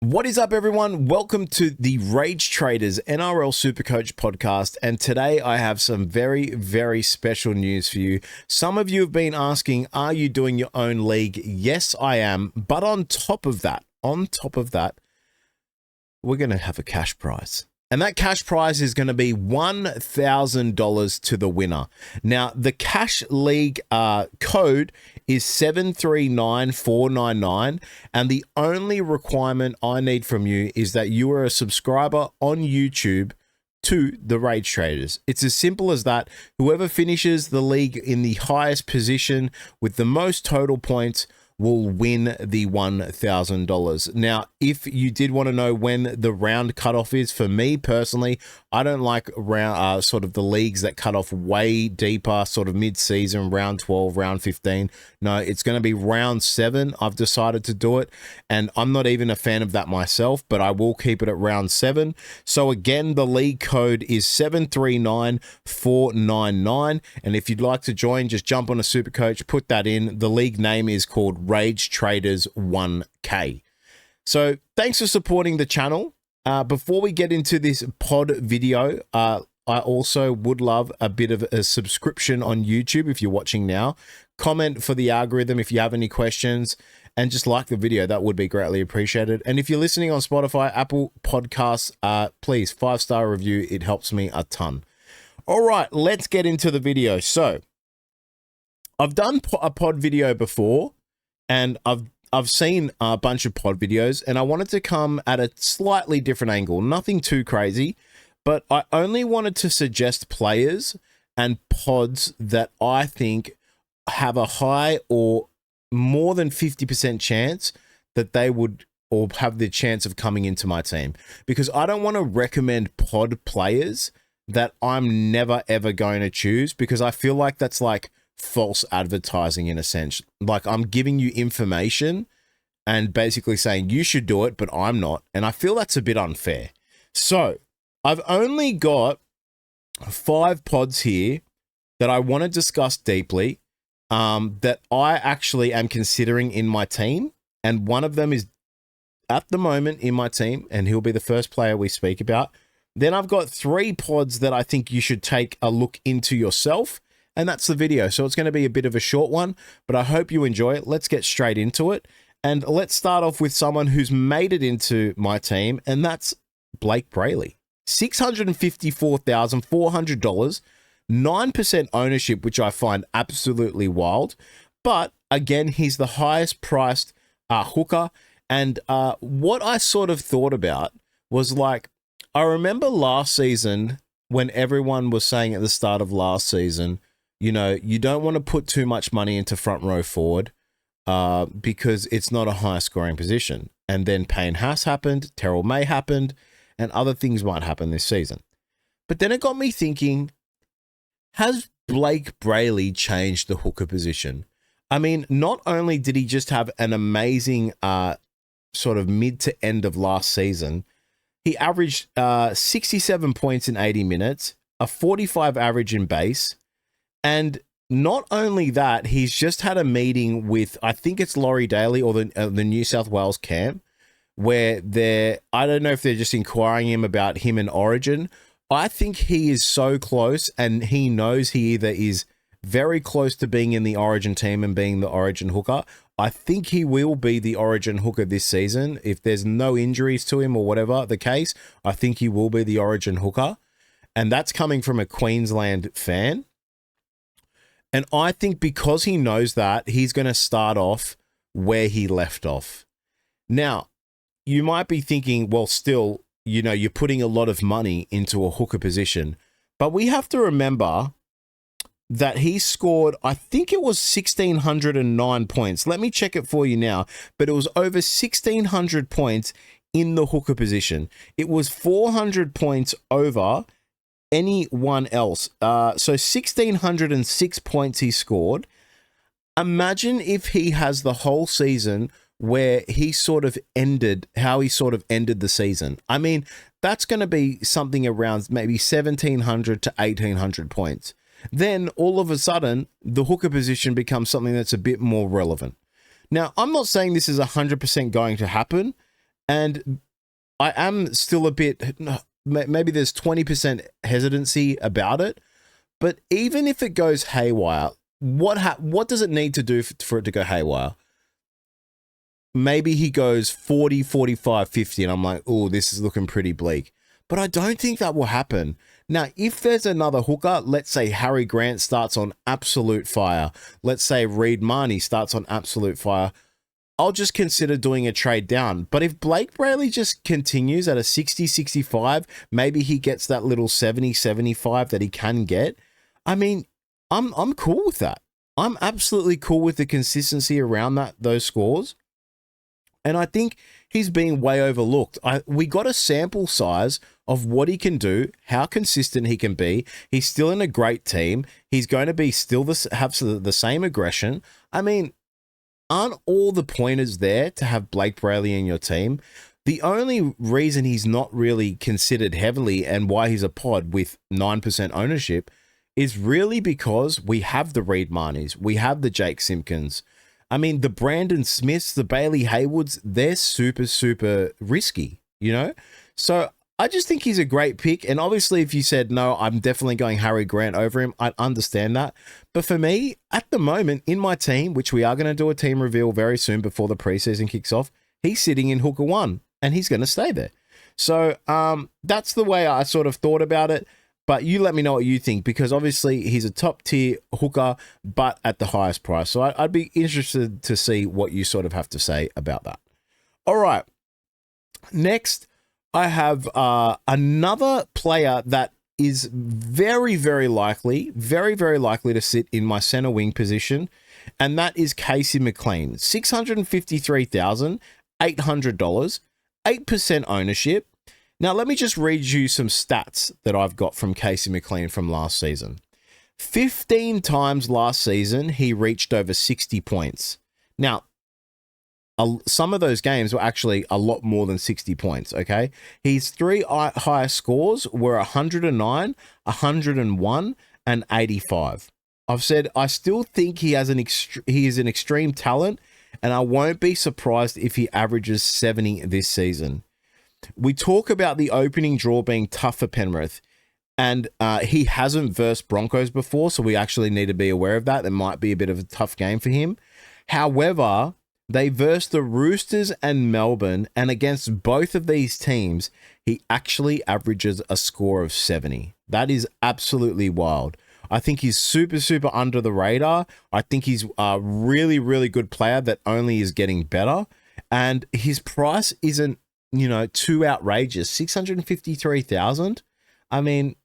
What is up, everyone? Welcome to the Rage Traders NRL Supercoach podcast. And today I have some very, very special news for you. Some of you have been asking, are you doing your own league? Yes, I am. But on top of that, we're going to have a cash prize. And that cash prize is going to be $1,000 to the winner. Now, the cash league code is 739499, and the only requirement I need from you is that you are a subscriber on YouTube to the Rage Traders. It's as simple as that. Whoever finishes the league in the highest position with the most total points will win the $1,000. Now, if you did want to know when the round cutoff is, for me personally, I don't like round sort of the leagues that cut off way deeper, sort of mid-season, round 12, round 15. No, it's going to be round 7. I've decided to do it, and I'm not even a fan of that myself, but I will keep it at round 7. So again, the league code is 739499, and if you'd like to join, just jump on a Supercoach, put that in. The league name is called Rage Traders 1K. So thanks for supporting the channel. Before we get into this pod video, I also would love a bit of a subscription on YouTube if you're watching now. Comment for the algorithm if you have any questions, and just like the video. That would be greatly appreciated. And if you're listening on Spotify, Apple Podcasts, please 5-star review. It helps me a ton. All right, let's get into the video. So I've done a pod video before, and I've seen a bunch of pod videos, and I wanted to come at a slightly different angle. Nothing too crazy, but I only wanted to suggest players and pods that I think have a high or more than 50% chance that they would or have the chance of coming into my team. Because I don't want to recommend pod players that I'm never ever going to choose, because I feel like that's like false advertising in a sense. Like, I'm giving you information and basically saying you should do it, but I'm not. And I feel that's a bit unfair. So I've only got 5 pods here that I want to discuss deeply, that I actually am considering in my team. And one of them is at the moment in my team, and he'll be the first player we speak about. Then I've got 3 pods that I think you should take a look into yourself. And that's the video. So it's going to be a bit of a short one, but I hope you enjoy it. Let's get straight into it. And let's start off with someone who's made it into my team, and that's Blake Brayley. $654,400, 9% ownership, which I find absolutely wild. But again, he's the highest priced hooker. And what I sort of thought about was, like, I remember last season when everyone was saying at the start of last season, you know, you don't want to put too much money into front row forward because it's not a high scoring position. And then Payne Haas happened, Terrell May happened, and other things might happen this season. But then it got me thinking, has Blake Brayley changed the hooker position? I mean, not only did he just have an amazing sort of mid to end of last season, he averaged 67 points in 80 minutes, a 45 average in base. And not only that, he's just had a meeting with, I think it's Laurie Daly or the New South Wales camp, where I don't know if they're just inquiring him about him in Origin. I think he is so close, and he knows he either is very close to being in the Origin team and being the Origin hooker. I think he will be the Origin hooker this season. If there's no injuries to him or whatever the case, I think he will be the Origin hooker. And that's coming from a Queensland fan. And I think because he knows that, he's going to start off where he left off. Now, you might be thinking, well, still, you know, you're putting a lot of money into a hooker position. But we have to remember that he scored, I think it was 1,609 points. Let me check it for you now. But it was over 1,600 points in the hooker position. It was 400 points over anyone else. So 1,606 points he scored. Imagine if he has the whole season where he sort of ended, how he sort of ended the season. I mean, that's going to be something around maybe 1,700 to 1,800 points. Then all of a sudden, the hooker position becomes something that's a bit more relevant. Now, I'm not saying this is 100% going to happen, And I am still a bit, maybe there's 20% hesitancy about it. But even if it goes haywire, what does it need to do for it to go haywire? Maybe he goes 40, 45, 50, and I'm like, oh, this is looking pretty bleak. But I don't think that will happen. Now, if there's another hooker, let's say Harry Grant starts on absolute fire. Let's say Reed Marnie starts on absolute fire. I'll just consider doing a trade down. But if Blake Brayley just continues at a 60, 65, maybe he gets that little 70, 75 that he can get. I mean, I'm cool with that. I'm absolutely cool with the consistency around those scores. And I think he's being way overlooked. We got a sample size of what he can do, how consistent he can be. He's still in a great team. He's going to be still have the same aggression. I mean, aren't all the pointers there to have Blake Brayley in your team? The only reason he's not really considered heavily and why he's a pod with 9% ownership is really because we have the Reed Marnies, we have the Jake Simpkins. I mean, the Brandon Smiths, the Bailey Haywoods, they're super, super risky, you know? So I just think he's a great pick. And obviously, if you said, no, I'm definitely going Harry Grant over him, I'd understand that. But for me, at the moment, in my team, which we are going to do a team reveal very soon before the preseason kicks off, he's sitting in hooker 1 and he's going to stay there. So that's the way I sort of thought about it. But you let me know what you think, because obviously he's a top tier hooker, but at the highest price. So I'd be interested to see what you sort of have to say about that. All right. Next, I have another player that is very, very likely to sit in my center wing position, and that is Casey McLean. $653,800, 8% ownership. Now, let me just read you some stats that I've got from Casey McLean from last season. 15 times last season, he reached over 60 points. Now, some of those games were actually a lot more than 60 points, okay? His 3 highest scores were 109, 101, and 85. I've said I still think he is an extreme talent, and I won't be surprised if he averages 70 this season. We talk about the opening draw being tough for Penrith, and he hasn't versed Broncos before, so we actually need to be aware of that. It might be a bit of a tough game for him. However, they versed the Roosters and Melbourne, and against both of these teams, he actually averages a score of 70. That is absolutely wild. I think he's super, super under the radar. I think he's a really, really good player that only is getting better, and his price isn't, too outrageous. 653,000. I mean,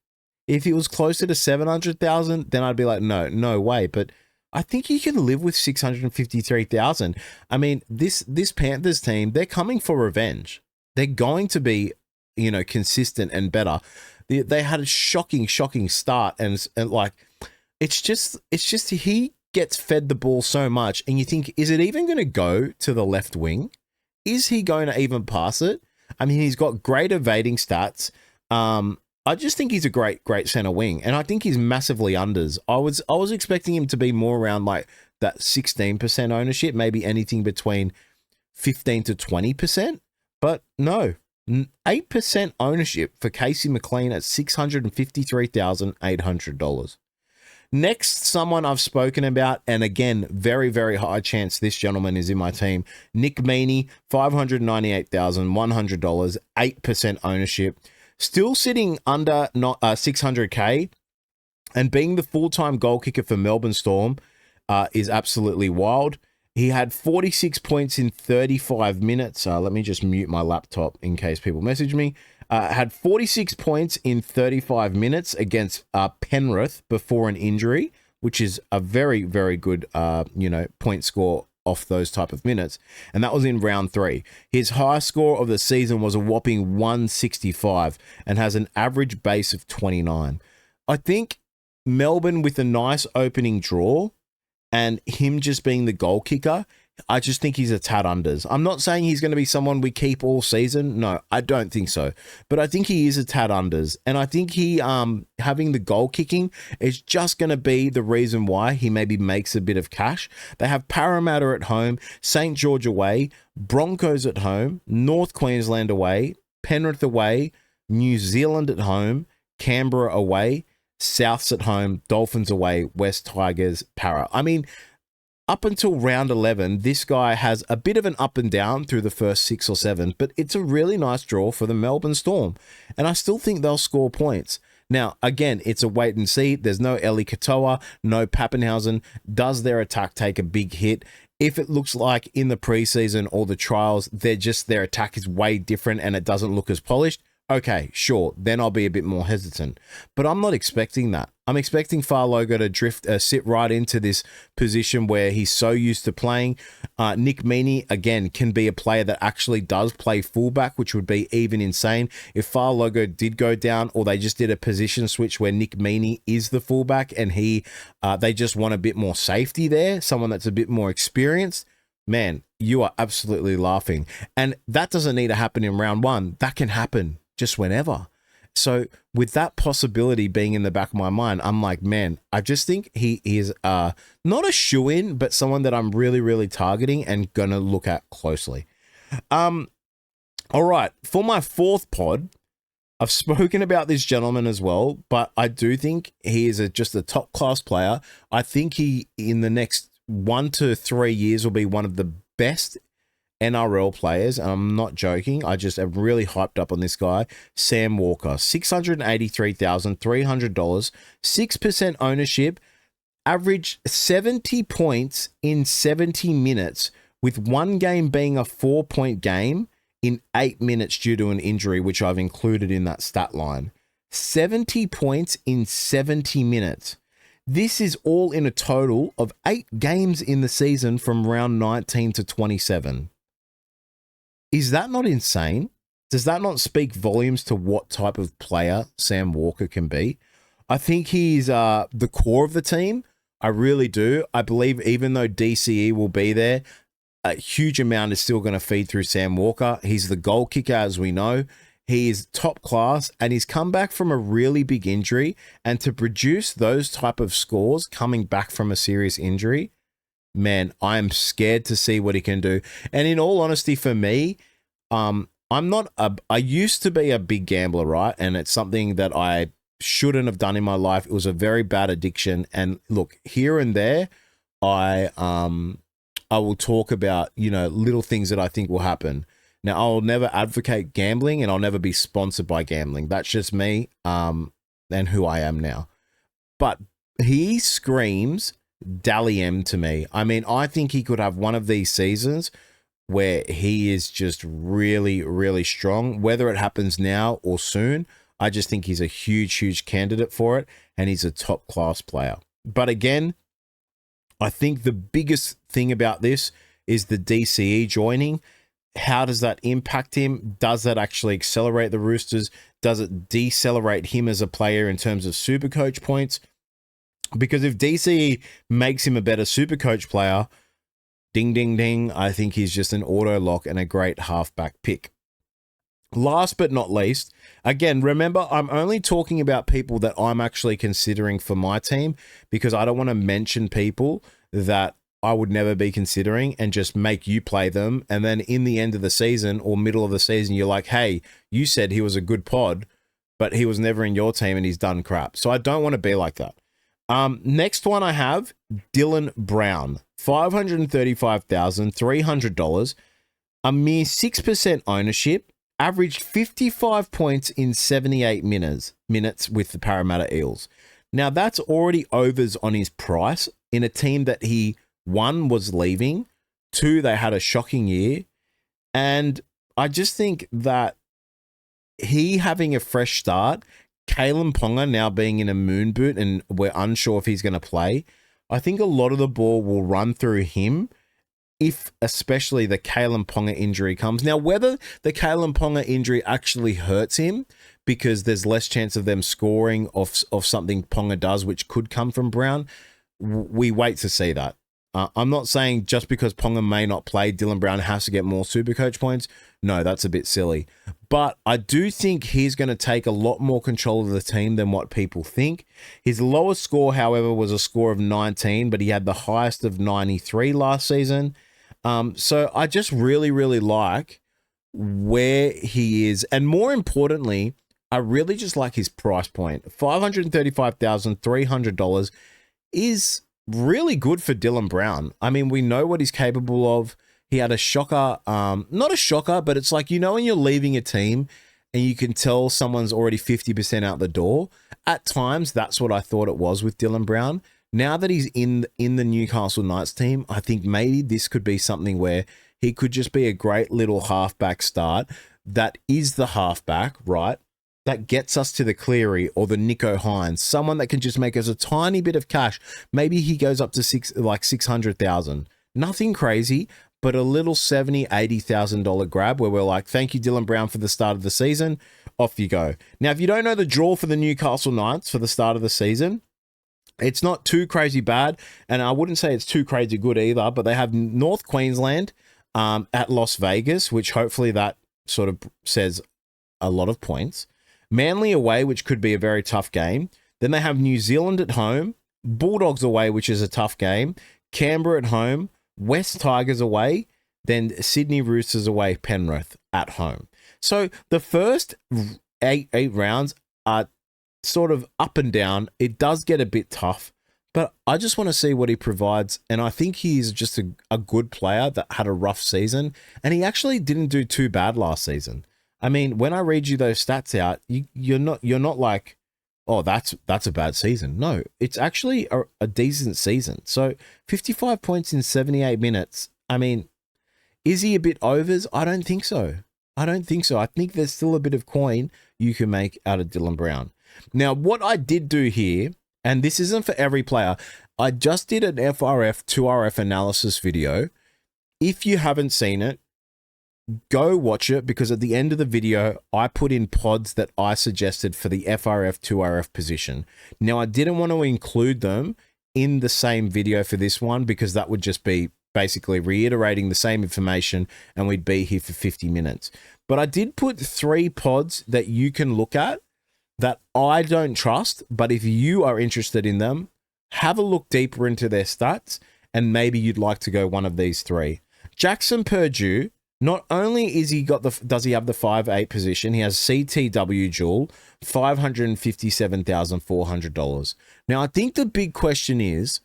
if it was closer to 700,000, then I'd be like, no way. But I think you can live with 653,000. I mean, this Panthers team, they're coming for revenge. They're going to be, consistent and better. They had a shocking start, and like, it's just he gets fed the ball so much, and you think, is it even going to go to the left wing? Is he going to even pass it? I mean, he's got great evading stats. I just think he's a great center wing, and I think he's massively unders. I was expecting him to be more around like that 16% ownership, maybe anything between 15 to 20%, but no, 8% ownership for Casey McLean at $653,800. Next, someone I've spoken about, and again, very, very high chance this gentleman is in my team. Nick Meaney, $598,100, 8% ownership. Still sitting under 600K, and being the full-time goal kicker for Melbourne Storm is absolutely wild. He had 46 points in 35 minutes. Let me just mute my laptop in case people message me. Had 46 points in 35 minutes against Penrith before an injury, which is a very, very good, point score off those type of minutes. And that was in round 3. His highest score of the season was a whopping 165 and has an average base of 29. I think Melbourne, with a nice opening draw and him just being the goal kicker, I just think he's a tad unders. I'm not saying he's going to be someone we keep all season. No, I don't think so. But I think he is a tad unders. And I think he having the goal kicking is just going to be the reason why he maybe makes a bit of cash. They have Parramatta at home, St. George away, Broncos at home, North Queensland away, Penrith away, New Zealand at home, Canberra away, Souths at home, Dolphins away, West Tigers, Para. I mean, up until round 11, this guy has a bit of an up and down through the first 6 or 7, but it's a really nice draw for the Melbourne Storm. And I still think they'll score points. Now, again, it's a wait and see. There's no Eli Katoa, no Pappenhausen. Does their attack take a big hit? If it looks like in the preseason or the trials, their attack is way different and it doesn't look as polished, okay, sure, then I'll be a bit more hesitant. But I'm not expecting that. I'm expecting Farlogo to sit right into this position where he's so used to playing. Nick Meaney, again, can be a player that actually does play fullback, which would be even insane. If Farlogo did go down or they just did a position switch where Nick Meaney is the fullback and they just want a bit more safety there, someone that's a bit more experienced, man, you are absolutely laughing. And that doesn't need to happen in round 1. That can happen just whenever. So with that possibility being in the back of my mind, I'm like, man, I just think he is not a shoo-in, but someone that I'm really, really targeting and going to look at closely. All right, for my 4th pod, I've spoken about this gentleman as well, but I do think he is just a top-class player. I think he, in the next 1 to 3 years, will be one of the best NRL players, and I'm not joking. I just am really hyped up on this guy, Sam Walker. $683,300, 6% ownership, averaged 70 points in 70 minutes, with one game being a 4-point game in 8 minutes due to an injury, which I've included in that stat line. 70 points in 70 minutes. This is all in a total of 8 games in the season from round 19 to 27. Is that not insane? Does that not speak volumes to what type of player Sam Walker can be? I think he's the core of the team. I really do. I believe even though DCE will be there, a huge amount is still going to feed through Sam Walker. He's the goal kicker, as we know. He is top class, and he's come back from a really big injury. And to produce those type of scores coming back from a serious injury, man, I'm scared to see what he can do. And in all honesty, for me, I used to be a big gambler, right? And it's something that I shouldn't have done in my life. It was a very bad addiction. And look, here and there, I will talk about, little things that I think will happen. Now, I'll never advocate gambling, and I'll never be sponsored by gambling. That's just me, and who I am now. But he screams Dally M to me. I mean, I think he could have one of these seasons where he is just really, really strong. Whether it happens now or soon, I just think he's a huge, huge candidate for it, and he's a top-class player. But again, I think the biggest thing about this is the DCE joining. How does that impact him? Does that actually accelerate the Roosters? Does it decelerate him as a player in terms of Supercoach points? Because if DCE makes him a better Supercoach player, ding, ding, ding, I think he's just an auto lock and a great halfback pick. Last but not least, again, remember, I'm only talking about people that I'm actually considering for my team, because I don't want to mention people that I would never be considering and just make you play them. And then in the end of the season or middle of the season, you're like, hey, you said he was a good pod, but he was never in your team and he's done crap. So I don't want to be like that. Next one I have, Dylan Brown, $535,300, a mere 6% ownership, averaged 55 points in 78 minutes with the Parramatta Eels. Now that's already overs on his price in a team that he, 1, was leaving, 2, they had a shocking year, and I just think that he having a fresh start, Kalen Ponga now being in a moon boot and we're unsure if he's going to play, I think a lot of the ball will run through him if especially the Kalen Ponga injury comes. Now, whether the Kalen Ponga injury actually hurts him because there's less chance of them scoring of something Ponga does, which could come from Brown, we wait to see that. I'm not saying just because Ponga may not play, Dylan Brown has to get more Supercoach points. No, that's a bit silly. But I do think he's going to take a lot more control of the team than what people think. His lowest score, however, was a score of 19, but he had the highest of 93 last season. So I just really, really like where he is. And more importantly, I really just like his price point. $535,300 is really good for Dylan Brown. I mean, we know what he's capable of. He had a shocker, not a shocker, but it's like, when you're leaving a team and you can tell someone's already 50% out the door. At times, that's what I thought it was with Dylan Brown. Now that he's in the Newcastle Knights team, I think maybe this could be something where he could just be a great little halfback start that is the halfback, right? That gets us to the Cleary or the Nico Hines, someone that can just make us a tiny bit of cash. Maybe he goes up to 600,000. Nothing crazy, but a little $70,000-$80,000 grab where we're like, thank you, Dylan Brown, for the start of the season. Off you go. Now, if you don't know the draw for the Newcastle Knights for the start of the season, it's not too crazy bad, and I wouldn't say it's too crazy good either, but they have North Queensland at Las Vegas, which hopefully that sort of says a lot of points. Manly away, which could be a very tough game. Then they have New Zealand at home, Bulldogs away, which is a tough game, Canberra at home, West Tigers away, then Sydney Roosters away, Penrith at home. So the first eight rounds are sort of up and down. It does get a bit tough, but I just want to see what he provides. And I think he's just a good player that had a rough season, and he actually didn't do too bad last season. I mean, when I read you those stats out, you're not like, oh, that's a bad season. No, it's actually a decent season. So 55 points in 78 minutes. I mean, is he a bit overs? I don't think so. I think there's still a bit of coin you can make out of Dylan Brown. Now, what I did do here, and this isn't for every player, I just did an FRF to RF analysis video. If you haven't seen it, go watch it, because at the end of the video, I put in pods that I suggested for the FRF to RF position. Now, I didn't want to include them in the same video for this one, because that would just be basically reiterating the same information and we'd be here for 50 minutes. But I did put 3 pods that you can look at that I don't trust, but if you are interested in them, have a look deeper into their stats, and maybe you'd like to go one of these 3. Jackson Purdue, not only does he have the 5'8" position, he has CTW dual, $557,400. Now, I think the big question is,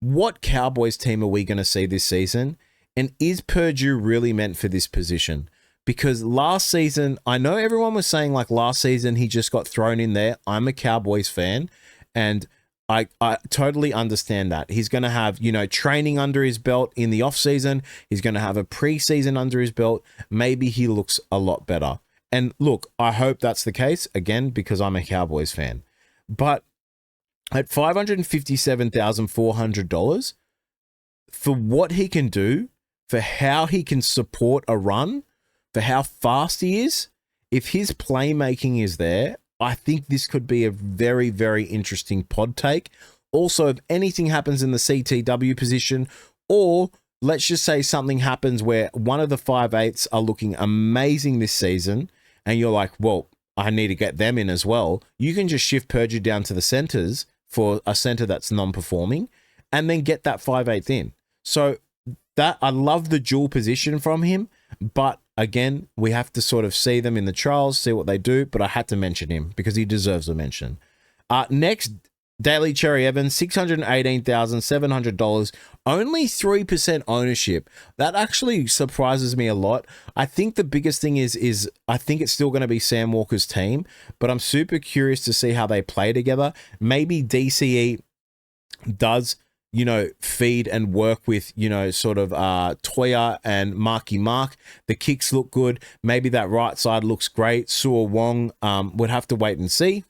what Cowboys team are we going to see this season? And is Purdue really meant for this position? Because last season, I know everyone was saying like last season he just got thrown in there. I'm a Cowboys fan, and I totally understand that. He's going to have, training under his belt in the offseason. He's going to have a preseason under his belt. Maybe he looks a lot better. And look, I hope that's the case, again, because I'm a Cowboys fan. But at $557,400, for what he can do, for how he can support a run, for how fast he is, if his playmaking is there, I think this could be a very, very interesting pod take. Also, if anything happens in the CTW position, or let's just say something happens where one of the 5'8s are looking amazing this season, and you're like, well, I need to get them in as well. You can just shift Purdue down to the centers for a center that's non-performing, and then get that 5'8 in. So that, I love the dual position from him, but again, we have to sort of see them in the trials, see what they do, but I had to mention him because he deserves a mention. Next, Daly Cherry Evans, $618,700, only 3% ownership. That actually surprises me a lot. I think the biggest thing is I think it's still going to be Sam Walker's team, but I'm super curious to see how they play together. Maybe DCE does, feed and work with, sort of Toya and Marky Mark. The kicks look good. Maybe that right side looks great. Sua Wong would have to wait and see.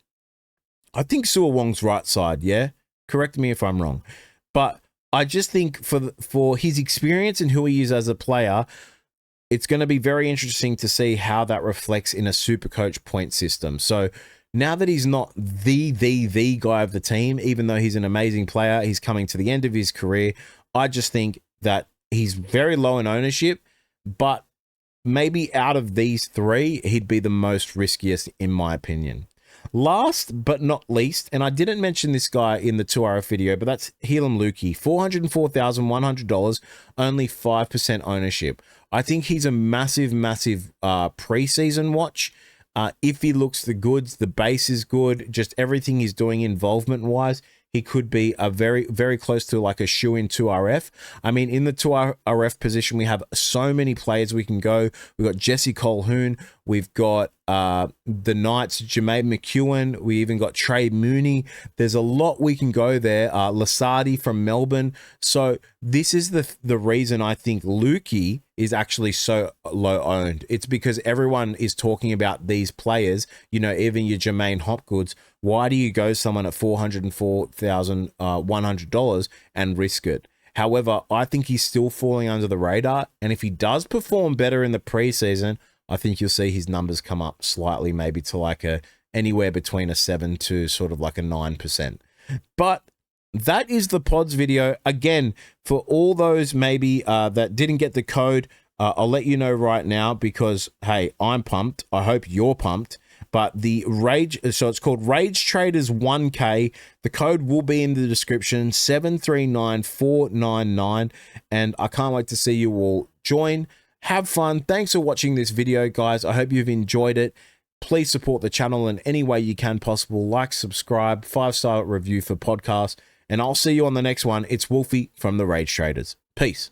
I think Sua Wong's right side, yeah? Correct me if I'm wrong. But I just think for his experience and who he is as a player, it's going to be very interesting to see how that reflects in a Supercoach point system. So now that he's not the guy of the team, even though he's an amazing player, he's coming to the end of his career, I just think that he's very low in ownership, but maybe out of these three, he'd be the most riskiest in my opinion. Last but not least, and I didn't mention this guy in the 2RF video, but that's Helam Lukey, $404,100, only 5% ownership. I think he's a massive preseason watch. If he looks the goods, the base is good, just everything he's doing involvement-wise, he could be a very close to like a shoe-in 2RF. I mean, in the 2RF position, we have so many players we can go. We've got Jesse Colquhoun. We've got the Knights, Jermaine McEwen. We even got Trey Mooney. There's a lot we can go there. Lasardi from Melbourne. So this is the reason I think Lukey is actually so low owned. It's because everyone is talking about these players, you know, even your Jermaine Hopgoods. Why do you go someone at $404,100 and risk it? However, I think he's still falling under the radar. And if he does perform better in the preseason, I think you'll see his numbers come up slightly, maybe to like anywhere between a 7 to sort of like a 9%. But that is the pods video. Again, for all those maybe that didn't get the code, I'll let you know right now because, hey, I'm pumped. I hope you're pumped. But the Rage, so it's called Rage Traders 1K. The code will be in the description, 739499. And I can't wait to see you all join. Have fun. Thanks for watching this video, guys. I hope you've enjoyed it. Please support the channel in any way you can possible. Like, subscribe, 5-star review for podcasts. And I'll see you on the next one. It's Wolfie from the Rage Traders. Peace.